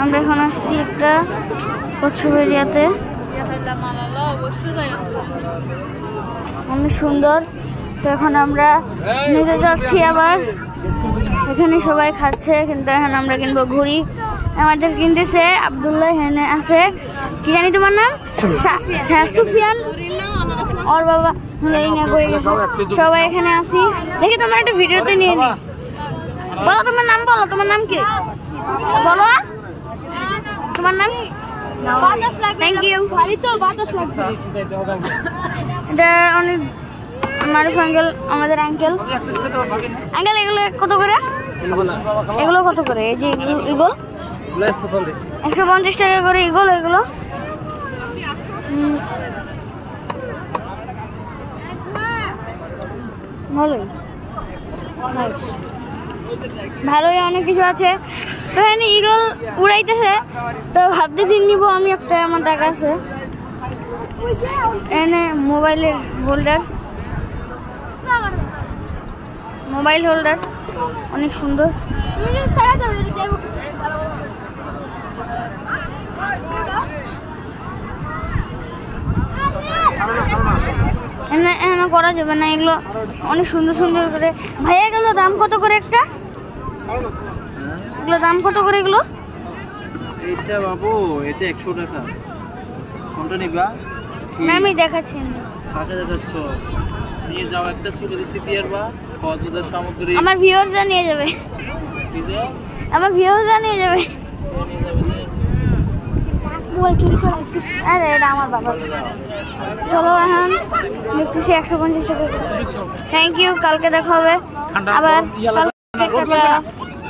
আমরা এখন আসছি একটা কচুবেড়িয়াতে, অনেক সুন্দর। তো এখন আমরা নিতে যাচ্ছি, আবার এখানে সবাই খাচ্ছে, কিন্তু এখন আমরা কিনবো ঘুড়ি। আমাদের কিনতেছে আব্দুল্লাহ, এখানে আছে কি জানি তোমার নাম, সুফিয়ান, ওর বাবা সবাই এখানে আসি। দেখি তোমার একটা ভিডিওতে নিয়ে নি। বলো তোমার নাম, বলো তোমার নাম কি, বলো তোমার নাম। Thank you. এটা অনেক মারুফ আঙ্কেল, আমাদের আঙ্কেল। আঙ্কেল এগুলো কত করে? এগুলো কত করে? এই যে ইগল 150 টাকা করে ইগল। এগুলো ভালোই, ভালোই, অনেক কিছু আছে। তো এখানে ইগল উড়াইতেছে, তো ভাবতেছি নিবো আমি একটা, আমার টাকা আছে। এখানে মোবাইল হোল্ডার অনেক সুন্দর। এখানে করা যাবে না, এগুলো অনেক সুন্দর সুন্দর করে। ভাইয়া এগুলো দাম কত করে একটা? এগুলো দাম কত করে এগুলো? এটা বাবু, এটা 100 টাকা। কোনটা নিবা? আমি দেখাচ্ছি। কাকে দেখাচ্ছ? নিয়ে যাও একটা, ছুটে দিচ্ছি তিয়ারবা কক্সবাজার সামগ্রী। আমার ভিউয়াররা নিয়ে যাবে। কি যে আমার ভিউয়াররা নিয়ে যাবে। মোবাইল চুরি করে। আরে এটা আমার বাবা। চলো এখন দেখতেছি 150 টাকা। থ্যাংক ইউ, কালকে দেখা হবে আবার।